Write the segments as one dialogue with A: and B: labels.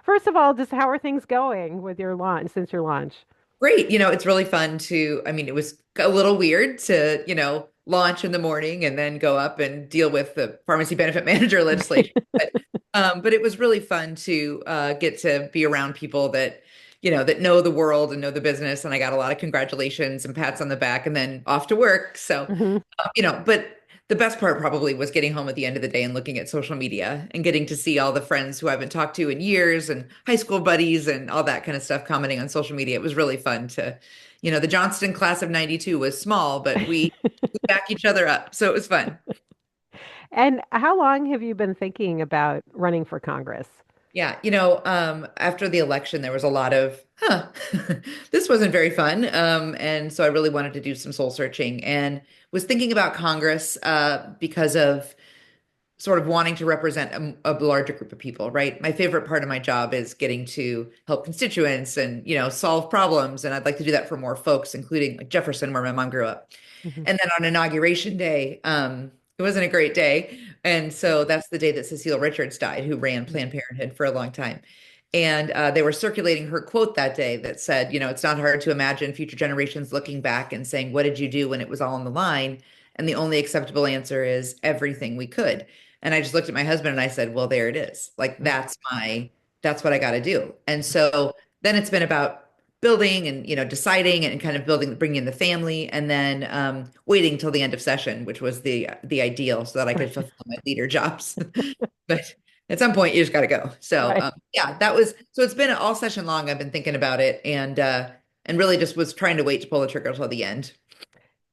A: First of all, just how are things going with your launch since your launch?
B: Great. It's really fun I mean, it was a little weird to, launch in the morning and then go up and deal with the pharmacy benefit manager legislation. But it was really fun to get to be around people that know the world and know the business. And I got a lot of congratulations and pats on the back and then off to work. So,
A: Hmm.
B: but the best part probably was getting home at the end of the day and looking at social media and getting to see all the friends who I haven't talked to in years and high school buddies and all that kind of stuff commenting on social media. It was really fun the Johnston class of 92 was small, but we back each other up. So it was fun.
A: And how long have you been thinking about running for Congress?
B: Yeah, after the election, there was a lot of, this wasn't very fun. And so I really wanted to do some soul searching and was thinking about Congress because of sort of wanting to represent a larger group of people, right? My favorite part of my job is getting to help constituents and, solve problems. And I'd like to do that for more folks, including like Jefferson, where my mom grew up.
A: Mhm.
B: And then on inauguration day, it wasn't a great day. And so that's the day that Cecile Richards died, who ran Planned Parenthood for a long time. And they were circulating her quote that day that said, it's not hard to imagine future generations looking back and saying, what did you do when it was all on the line? And the only acceptable answer is everything we could. And I just looked at my husband and I said, well, there it is. Like that's what I got to do. And so then it's been about building and deciding and kind of bringing in the family, and then waiting till the end of session, which was the ideal, so that I could fulfill my leader jobs. But at some point, you just got to go. So
A: Right.
B: yeah, so it's been all session long. I've been thinking about it and really just was trying to wait to pull the trigger till the end.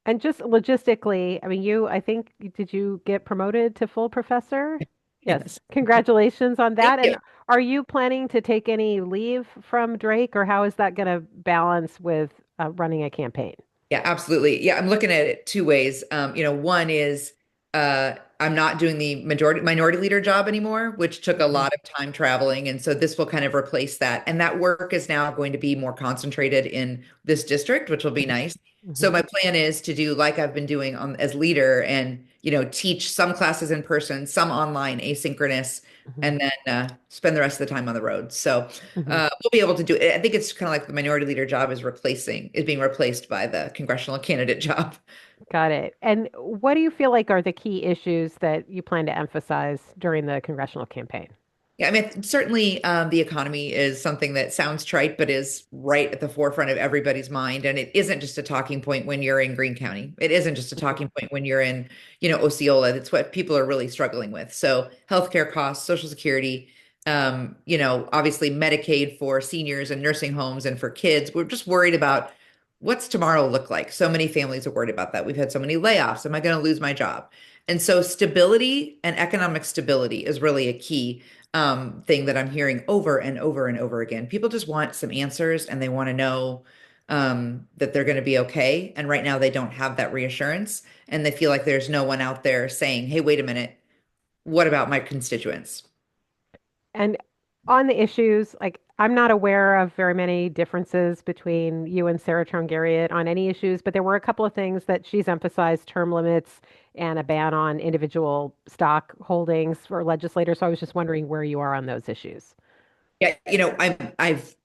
A: And just logistically, I mean, I think, did you get promoted to full professor? Yes.
B: Yes,
A: Congratulations on
B: thank
A: that.
B: you.
A: And are you planning to take any leave from Drake, or how is that going to balance with running a campaign?
B: Yeah, absolutely. Yeah, I'm looking at it two ways. One is I'm not doing the majority minority leader job anymore, which took a
A: Mhm.
B: lot of time traveling. And so this will kind of replace that. And that work is now going to be more concentrated in this district, which will be nice. So
A: Mhm.
B: my plan is to do like I've been doing as leader and, teach some classes in person, some online, asynchronous,
A: Mhm.
B: and then spend the rest of the time on the road. So
A: Mhm.
B: we'll be able to do it. I think it's kind of like the minority leader job is being replaced by the congressional candidate job.
A: Got it. And what do you feel like are the key issues that you plan to emphasize during the congressional campaign?
B: Yeah, I mean, certainly the economy is something that sounds trite, but is right at the forefront of everybody's mind. And it isn't just a talking point when you're in Greene County. It isn't just a
A: Mhm.
B: talking point when you're in, Osceola. It's what people are really struggling with. So healthcare costs, Social Security, obviously Medicaid for seniors and nursing homes and for kids. We're just worried about what's tomorrow look like. So many families are worried about that. We've had so many layoffs. Am I going to lose my job? And so stability and economic stability is really a key thing that I'm hearing over and over and over again. People just want some answers and they want to know that they're going to be okay. And right now they don't have that reassurance and they feel like there's no one out there saying, hey, wait a minute, what about my constituents?
A: And on the issues, like I'm not aware of very many differences between you and Sarah Trone Garriott on any issues, but there were a couple of things that she's emphasized: term limits and a ban on individual stock holdings for legislators. So I was just wondering where you are on those issues.
B: Yeah, I've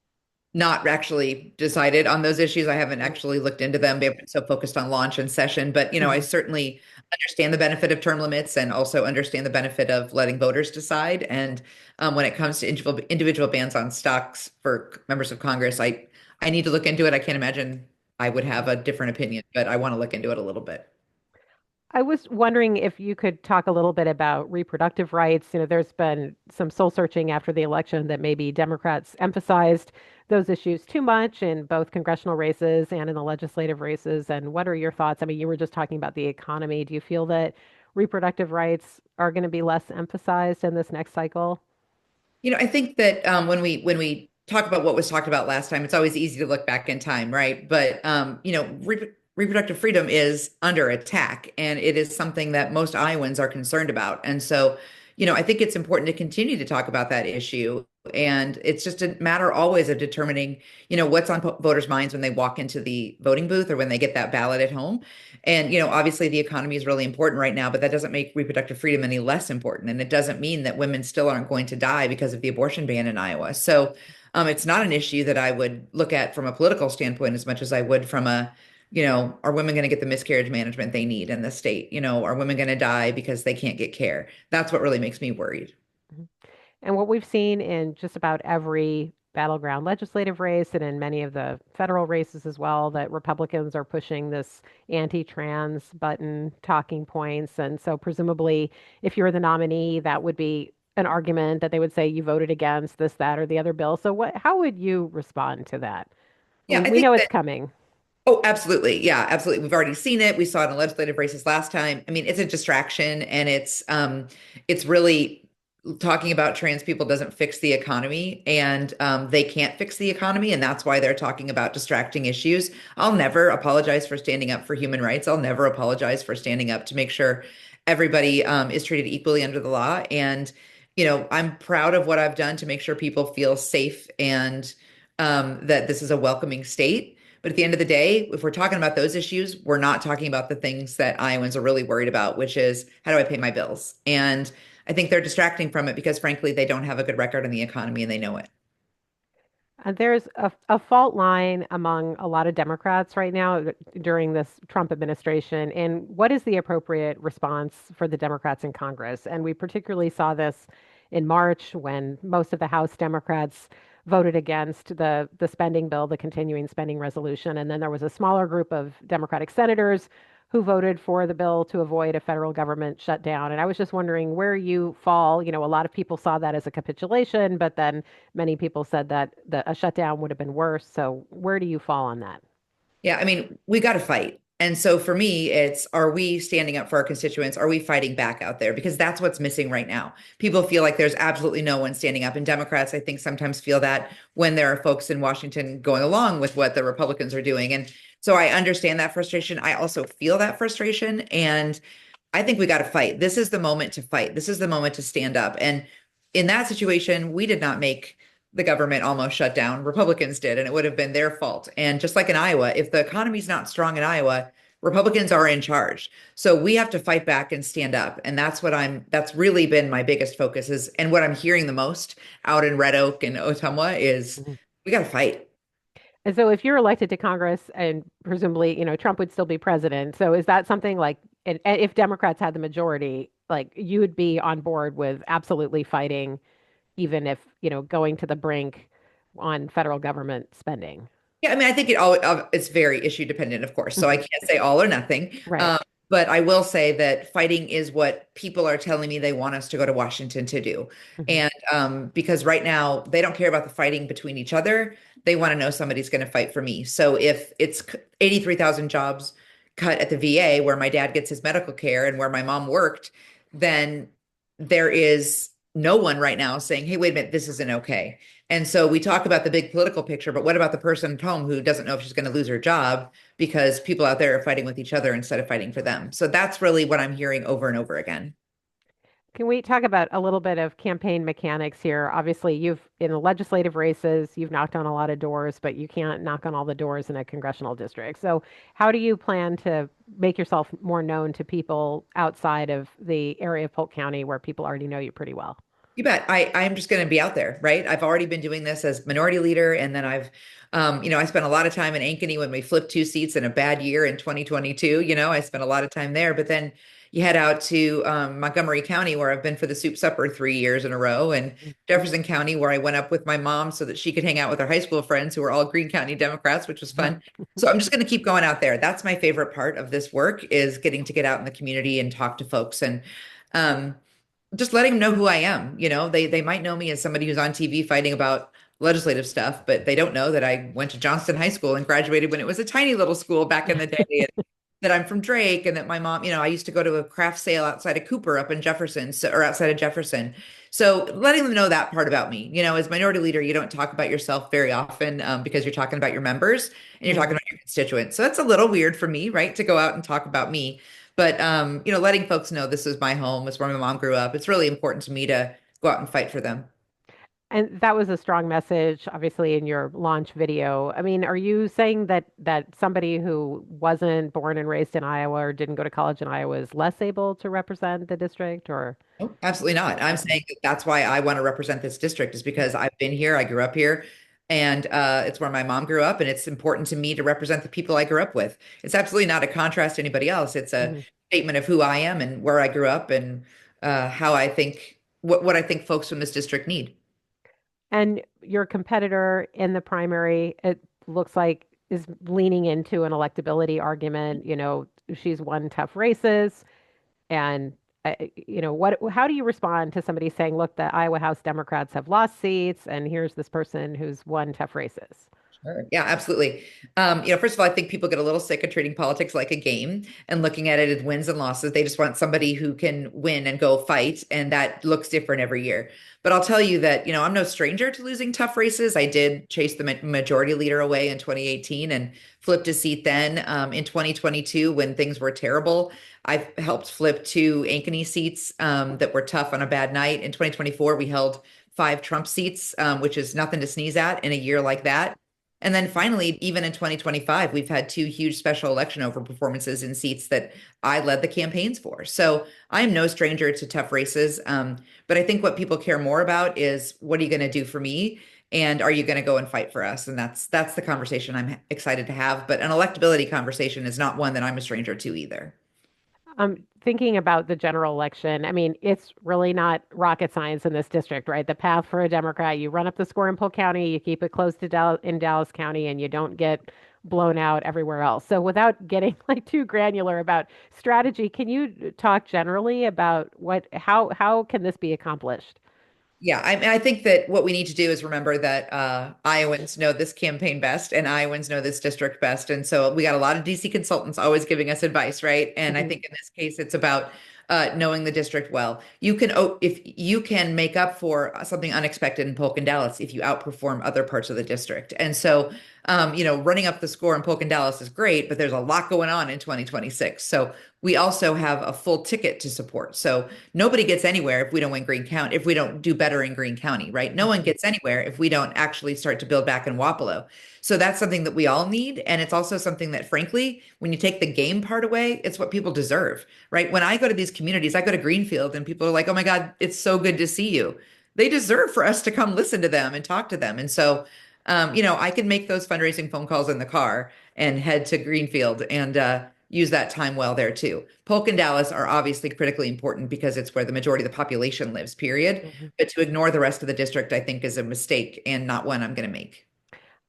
B: not actually decided on those issues. I haven't actually looked into them. They've been so focused on launch and session, but I
A: Mhm.
B: certainly understand the benefit of term limits and also understand the benefit of letting voters decide. And when it comes to individual bans on stocks for members of Congress, I need to look into it. I can't imagine I would have a different opinion, but I want to look into it a little bit.
A: I was wondering if you could talk a little bit about reproductive rights. There's been some soul searching after the election that maybe Democrats emphasized those issues too much in both congressional races and in the legislative races. And what are your thoughts? I mean, you were just talking about the economy. Do you feel that reproductive rights are going to be less emphasized in this next cycle?
B: I think that when we talk about what was talked about last time, it's always easy to look back in time, right? But reproductive freedom is under attack, and it is something that most Iowans are concerned about. And so, I think it's important to continue to talk about that issue And it's just a matter always of determining, what's on voters' minds when they walk into the voting booth or when they get that ballot at home. And, obviously the economy is really important right now, but that doesn't make reproductive freedom any less important. And it doesn't mean that women still aren't going to die because of the abortion ban in Iowa. So it's not an issue that I would look at from a political standpoint as much as I would from are women going to get the miscarriage management they need in the state? Are women going to die because they can't get care? That's what really makes me worried.
A: Mhm. And what we've seen in just about every battleground legislative race and in many of the federal races as well, that Republicans are pushing this anti-trans button talking points. And so presumably, if you're the nominee, that would be an argument that they would say you voted against this, that, or the other bill. So how would you respond to that?
B: Yeah, I
A: We
B: think
A: know it's
B: that.
A: coming.
B: Oh, absolutely. Yeah, absolutely. We've already seen it. We saw it in legislative races last time. I mean, it's a distraction and it's really talking about trans people doesn't fix the economy and they can't fix the economy and that's why they're talking about distracting issues. I'll never apologize for standing up for human rights. I'll never apologize for standing up to make sure everybody is treated equally under the law. And I'm proud of what I've done to make sure people feel safe and that this is a welcoming state. But at the end of the day, if we're talking about those issues, we're not talking about the things that Iowans are really worried about, which is how do I pay my bills? And I think they're distracting from it because, frankly, they don't have a good record in the economy and they know it.
A: There's a fault line among a lot of Democrats right now during this Trump administration. And what is the appropriate response for the Democrats in Congress? And we particularly saw this in March when most of the House Democrats voted against the spending bill, the continuing spending resolution. And then there was a smaller group of Democratic senators who voted for the bill to avoid a federal government shutdown. And I was just wondering where you fall. A lot of people saw that as a capitulation, but then many people said that a shutdown would have been worse. So where do you fall on that?
B: Yeah, I mean, we got to fight. And so for me, it's are we standing up for our constituents? Are we fighting back out there? Because that's what's missing right now. People feel like there's absolutely no one standing up. And Democrats, I think, sometimes feel that when there are folks in Washington going along with what the Republicans are doing. And so I understand that frustration. I also feel that frustration. And I think we got to fight. This is the moment to fight. This is the moment to stand up. And in that situation, we did not make the government almost shut down. Republicans did, and it would have been their fault. And just like in Iowa, if the economy's not strong in Iowa, Republicans are in charge. So we have to fight back and stand up. And that's really been my biggest focus is, and what I'm hearing the most out in Red Oak and Ottumwa is
A: Mhm.
B: we got to fight.
A: And so if you're elected to Congress and presumably, Trump would still be president. So is that something like, and if Democrats had the majority, like you would be on board with absolutely fighting, even if, going to the brink on federal government spending?
B: Yeah, I mean, I think it's very issue dependent, of course. So I
A: Mhm.
B: can't say all or nothing.
A: Right.
B: But I will say that fighting is what people are telling me they want us to go to Washington to do.
A: Mhm.
B: And because right now they don't care about the fighting between each other. They want to know somebody's going to fight for me. So if it's 83,000 jobs cut at the VA where my dad gets his medical care and where my mom worked, then there is no one right now saying, hey, wait a minute, this isn't okay. And so we talk about the big political picture, but what about the person at home who doesn't know if she's going to lose her job because people out there are fighting with each other instead of fighting for them? So that's really what I'm hearing over and over again.
A: Can we talk about a little bit of campaign mechanics here? Obviously, in the legislative races, you've knocked on a lot of doors, but you can't knock on all the doors in a congressional district. So, how do you plan to make yourself more known to people outside of the area of Polk County where people already know you pretty well?
B: You bet. I'm just going to be out there, right? I've already been doing this as minority leader, and then I spent a lot of time in Ankeny when we flipped two seats in a bad year in 2022. I spent a lot of time there, but then you head out to Montgomery County, where I've been for the soup supper 3 years in a row, and Jefferson County, where I went up with my mom so that she could hang out with her high school friends who were all Greene County Democrats, which was fun. So I'm just going to keep going out there. That's my favorite part of this work is getting to get out in the community and talk to folks and. Um, just letting them know who I am. They might know me as somebody who's on TV fighting about legislative stuff, but they don't know that I went to Johnston High School and graduated when it was a tiny little school back in the day, and that I'm from Drake, and that my mom, I used to go to a craft sale outside of Cooper up in Jefferson, or outside of Jefferson. So letting them know that part about me. As minority leader, you don't talk about yourself very often because you're talking about your members and you're talking
A: Mhm.
B: about your constituents. So that's a little weird for me, right, to go out and talk about me. But letting folks know this is my home, it's where my mom grew up. It's really important to me to go out and fight for them.
A: And that was a strong message, obviously, in your launch video. I mean, are you saying that somebody who wasn't born and raised in Iowa or didn't go to college in Iowa is less able to represent the district, or?
B: Oh, absolutely not. I'm
A: Okay.
B: saying that that's why I want to represent this district is because I've been here, I grew up here, and it's where my mom grew up, and it's important to me to represent the people I grew up with. It's absolutely not a contrast to anybody else. It's a
A: Mhm.
B: statement of who I am and where I grew up and how I think what I think folks from this district need.
A: And your competitor in the primary, it looks like, is leaning into an electability argument. She's won tough races. And, how do you respond to somebody saying, look, the Iowa House Democrats have lost seats, and here's this person who's won tough races?
B: Sure. Yeah, absolutely. First of all, I think people get a little sick of treating politics like a game and looking at it as wins and losses. They just want somebody who can win and go fight, and that looks different every year. But I'll tell you that, I'm no stranger to losing tough races. I did chase the majority leader away in 2018 and flipped a seat then. In 2022, when things were terrible, I helped flip two Ankeny seats that were tough on a bad night. In 2024, we held five Trump seats, which is nothing to sneeze at in a year like that. And then finally, even in 2025, we've had two huge special election over performances in seats that I led the campaigns for. So I'm no stranger to tough races. But I think what people care more about is what are you going to do for me? And are you going to go and fight for us? And that's the conversation I'm excited to have. But an electability conversation is not one that I'm a stranger to either.
A: Thinking about the general election, I mean, it's really not rocket science in this district, right? The path for a Democrat, you run up the score in Polk County, you keep it close to in Dallas County, and you don't get blown out everywhere else. So, without getting like too granular about strategy, can you talk generally about how can this be accomplished?
B: Yeah, I think that what we need to do is remember that Iowans know this campaign best and Iowans know this district best. And so we got a lot of DC consultants always giving us advice, right? And I
A: Mhm.
B: think in this case, it's about knowing the district well. If you can make up for something unexpected in Polk and Dallas if you outperform other parts of the district. And so, running up the score in Polk and Dallas is great, but there's a lot going on in 2026. So we also have a full ticket to support. So nobody gets anywhere if we don't win Greene County, if we don't do better in Greene County, right? No one
A: Mhm.
B: gets anywhere if we don't actually start to build back in Wapello. So that's something that we all need. And it's also something that, frankly, when you take the game part away, it's what people deserve, right? When I go to these communities, I go to Greenfield and people are like, oh my God, it's so good to see you. They deserve for us to come listen to them and talk to them. And so, I can make those fundraising phone calls in the car and head to Greenfield and use that time well there too. Polk and Dallas are obviously critically important because it's where the majority of the population lives, period.
A: Mhm.
B: But to ignore the rest of the district, I think, is a mistake and not one I'm going to make.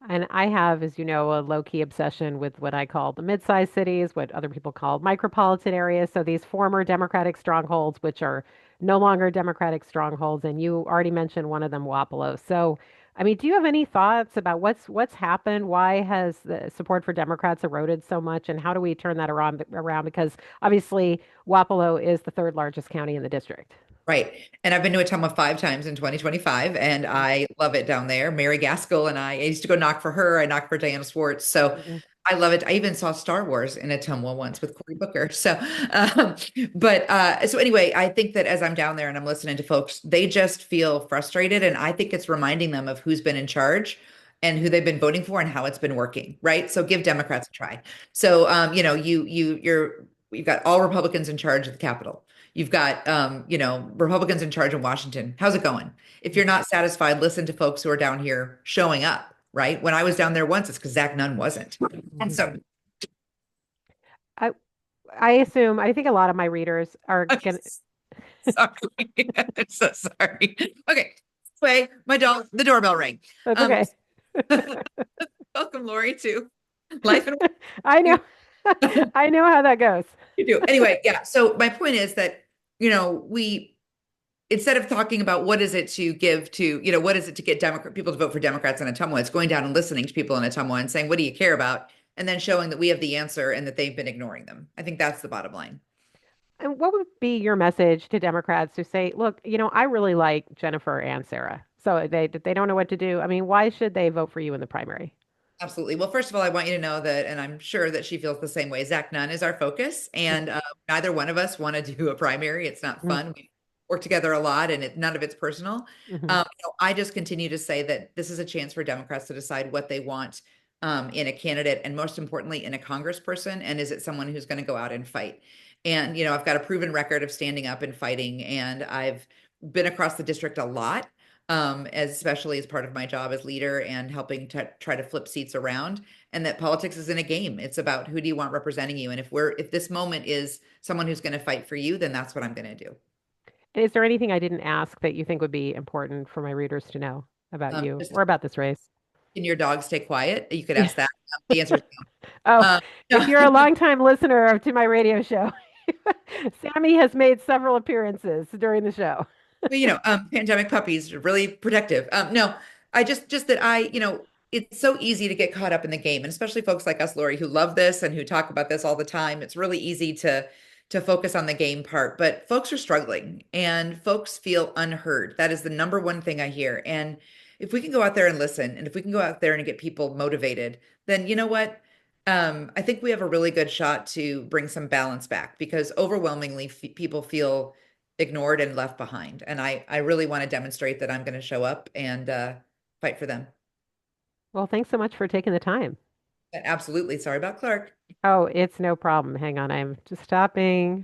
A: And I have, as you know, a low-key obsession with what I call the mid-sized cities, what other people call micropolitan areas. So these former Democratic strongholds, which are no longer Democratic strongholds, and you already mentioned one of them, Wapello. So, I mean, do you have any thoughts about what's happened? Why has the support for Democrats eroded so much, and how do we turn that around? Because obviously, Wapello is the third largest county in the district.
B: Right. And I've been to Ottumwa 5 times in 2025, and I love it down there. Mary Gaskell and I used to go knock for her. I knocked for Diana Swartz. So
A: Mhm.
B: I love it. I even saw Star Wars in Ottumwa once with Cory Booker. So anyway, I think that as I'm down there and I'm listening to folks, they just feel frustrated. And I think it's reminding them of who's been in charge and who they've been voting for and how it's been working. Right. So give Democrats a try. So, you've got all Republicans in charge of the Capitol. You've got, Republicans in charge in Washington. How's it going? If you're not satisfied, listen to folks who are down here showing up, right? When I was down there once, it's because Zach Nunn wasn't. And
A: Mhm.
B: so,
A: I I assume I think a lot of my readers are
B: okay,
A: gonna.
B: sorry. I'm so sorry. Okay. Anyway, the doorbell rang.
A: That's
B: Um,
A: okay.
B: welcome, Lori, to Life and
A: I know.
B: You
A: I know how that goes.
B: do. Anyway, yeah. So my point is that, we instead of talking about what is it to give to, what is it to get people to vote for Democrats in Ottumwa, it's going down and listening to people in Ottumwa and saying, what do you care about? And then showing that we have the answer and that they've been ignoring them. I think that's the bottom line.
A: And what would be your message to Democrats who say, look, I really like Jennifer and Sarah. So they don't know what to do. I mean, why should they vote for you in the primary?
B: Absolutely. Well, first of all, I want you to know that, and I'm sure that she feels the same way. Zach Nunn is our focus, and neither one of us want to do a primary. It's not
A: Mhm.
B: fun. We've work together a lot, and none of it's personal.
A: Hmm.
B: I just continue to say that this is a chance for Democrats to decide what they want in a candidate, and most importantly, in a congressperson. And is it someone who's going to go out and fight? And I've got a proven record of standing up and fighting, and I've been across the district a lot, especially as part of my job as leader and helping to try to flip seats around. And that politics is in a game. It's about who do you want representing you, and if this moment is someone who's going to fight for you, then that's what I'm going to do.
A: And is there anything I didn't ask that you think would be important for my readers to know about you
B: Just
A: or about this race?
B: can your dog stay quiet? You could
A: Yeah.
B: ask that. The answer is
A: Oh,
B: no.
A: if
B: No.
A: you're a longtime listener to my radio show, Sammy has made several appearances during the show.
B: But, pandemic puppies are really protective. No, I just that it's so easy to get caught up in the game, and especially folks like us, Lori, who love this and who talk about this all the time. It's really easy to focus on the game part, but folks are struggling and folks feel unheard. That is the number one thing I hear. And if we can go out there and listen, and if we can go out there and get people motivated, then you know what? I think we have a really good shot to bring some balance back, because overwhelmingly people feel ignored and left behind. And I really want to demonstrate that I'm going to show up and fight for them.
A: Well, thanks so much for taking the time.
B: Absolutely. Sorry about Clark.
A: Oh, it's no problem. Hang on, I'm just stopping.